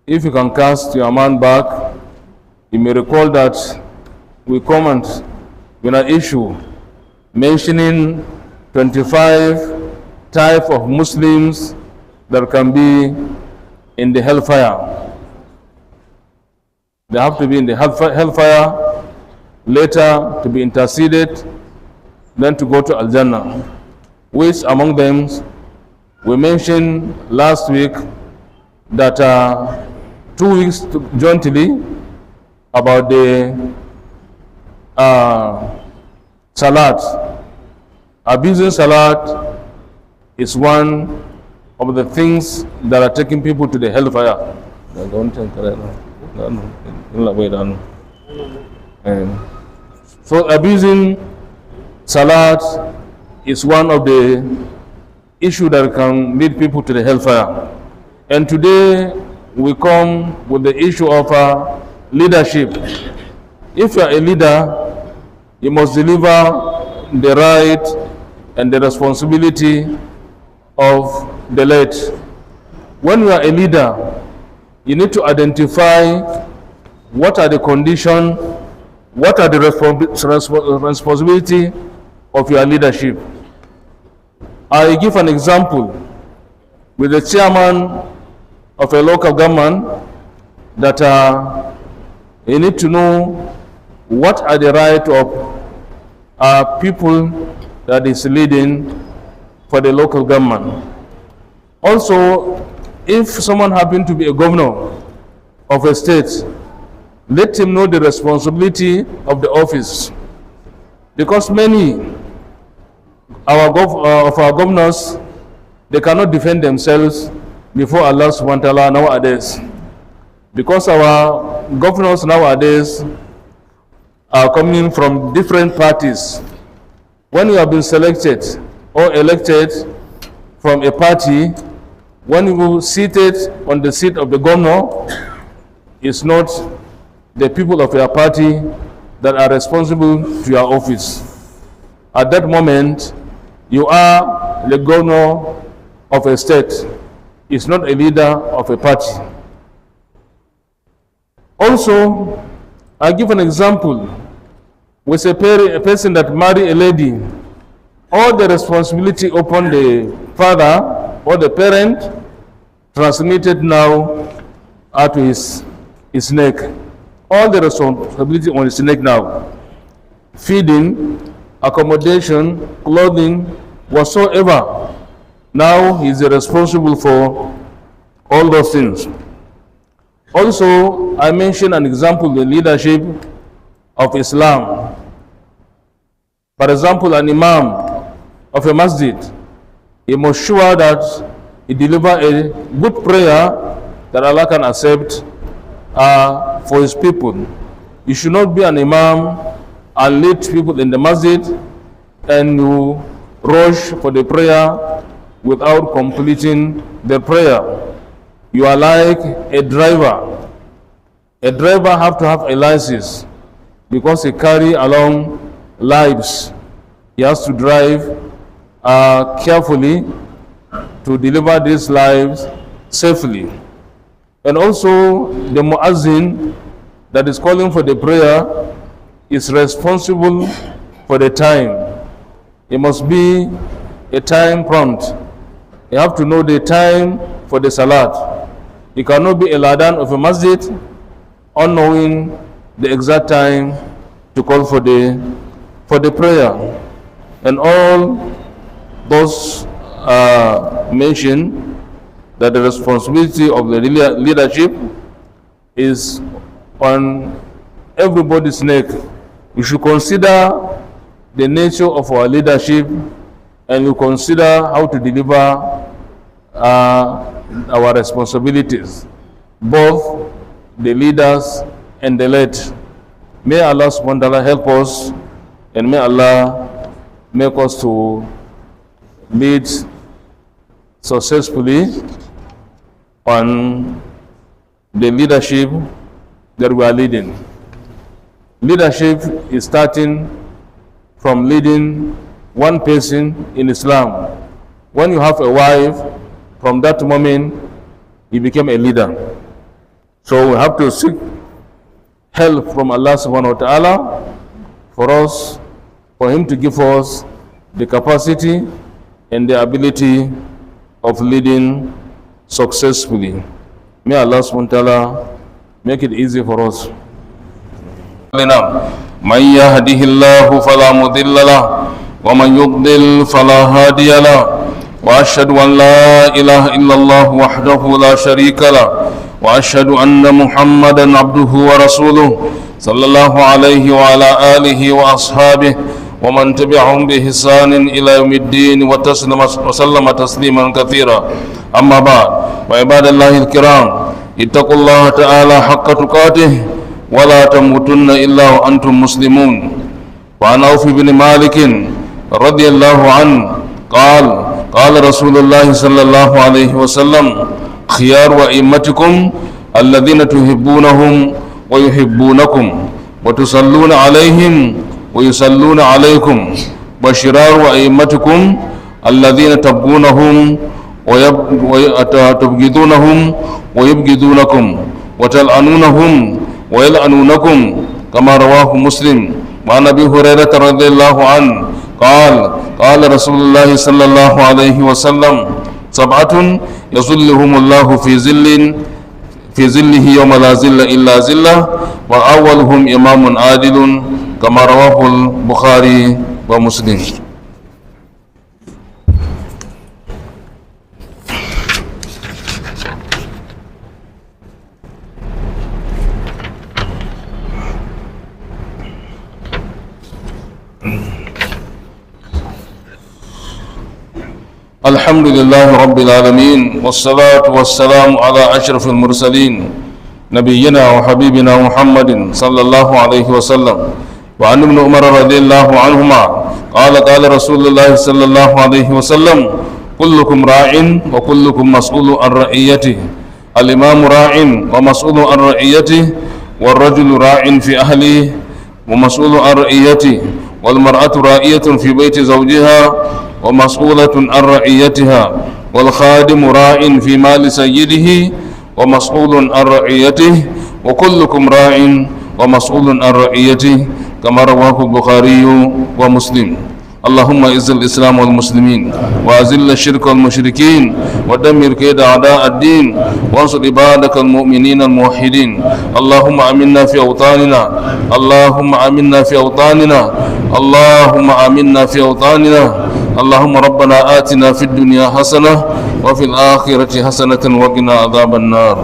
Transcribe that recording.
If you can cast your mind back, you may recall that we comment on an issue mentioning 25 types of Muslims that can be in the hellfire. They have to be in the hellfire, later to be interceded, then to go to Al-Jannah. Which among them, we mentioned last week that 2 weeks jointly about the salat. Abusing salat is one of the things that are taking people to the hellfire. So abusing salat is one of the issues that can lead people to the hellfire. And today we come with the issue of leadership. If you are a leader, you must deliver the right and the responsibility of the late. When you are a leader, you need to identify what are the conditions, what are the responsibility of your leadership. I give an example with the chairman of a local government that you need to know what are the rights of people that is leading for the local government. Also, if someone happens to be a governor of a state, let him know the responsibility of the office. Because many of our governors, they cannot defend themselves before Allah subhanahu wa ta'ala nowadays. Because our governors nowadays are coming from different parties. When you have been selected or elected from a party, when you seated on the seat of the governor, it's not the people of your party that are responsible to your office. At that moment, you are the governor of a state. It's not a leader of a party. Also, I give an example with a person that marry a lady. All the responsibility upon the father or the parent transmitted now to his neck. All the responsibility on his neck now. Feeding, accommodation, clothing, whatsoever. Now he is responsible for all those things. Also, I mentioned an example, the leadership of Islam. For example, an imam of a masjid, he must sure that he deliver a good prayer that Allah can accept for his people. You should not be an imam and lead people in the masjid and you rush for the prayer without completing the prayer. You are like a driver. A driver have to have a license because he carry along lives. He has to drive carefully to deliver these lives safely. And also the muazzin that is calling for the prayer is responsible for the time. It must be a time prompt. You have to know the time for the salat. You cannot be a ladan of a masjid unknowing the exact time to call for the prayer. And all those mentioned that the responsibility of the leadership is on everybody's neck. We should consider the nature of our leadership and we consider how to deliver our responsibilities, both the leaders and the led. May Allah subhanahu wa ta'ala help us and may Allah make us to lead successfully on the leadership that we are leading. Leadership is starting from leading one person in Islam. When you have a wife, from that moment you became a leader. So we have to seek help from Allah subhanahu wa ta'ala for Him to give us the capacity and the ability of leading successfully. May Allah subhanahu wa ta'ala make it easy for us. من يهده الله فلا مضل له ومن يضلل فلا هادي له وأشهد أن لا إله إلا الله وحده لا شريك له وأشهد أن محمدا عبده ورسوله صلى الله عليه وعلى آله وأصحابه ومن تبعهم بإحسان إلى يوم الدين وسلم تسليما كثيرا. أما بعد، وعباد الله الكرام، اتقوا الله تعالى حق تقاته ولا تموتن إلا وأنتم مسلمون. وعن عوف بن مالك رضي الله عنه قال قال رسول الله صلى الله عليه وسلم خيار أئمتكم الذين تحبونهم ويحبونكم وتصلون عليهم ويصلون عليكم وشرار أئمتكم الذين تبغونهم وتبغضونهم ويبغضونكم وتلعنونهم ويلعنونكم كما رواه مسلم. وعن أبي هريرة رضي الله عنه قال قال رسول الله صلى الله عليه وسلم سبعة يظلهم الله في ظله يوم لا ظل إلا ظله وأولهم إمام عادل كما رواه البخاري ومسلم. الحمد لله رب العالمين والصلاة والسلام على أشرف المرسلين نبينا وحبيبنا محمد صلى الله عليه وسلم. وعن ابن عمر رضي الله عنهما قال قال رسول الله صلى الله عليه وسلم كلكم راع وكلكم مسؤول عن رعيته. الإمام راع ومسؤول عن رعيته والرجل راع في أهله ومسؤول عن رعيته والمرأة راعية في بيت زوجها ومسؤولة عن رعيتها والخادم راع في مال سيده ومسؤول عن رعيته وكلكم راع ومسؤول عن رعيته كما رواه البخاري ومسلم. اللهم اعز الإسلام والمسلمين وأذل الشرك والمشركين ودمر كيد أعداء الدين وانصر عبادك المؤمنين الموحدين. اللهم آمنا في أوطاننا اللهم آمنا في أوطاننا اللهم آمنا في أوطاننا. اللهم ربنا آتنا في الدنيا حسنة وفي الآخرة حسنة وقنا عذاب النار.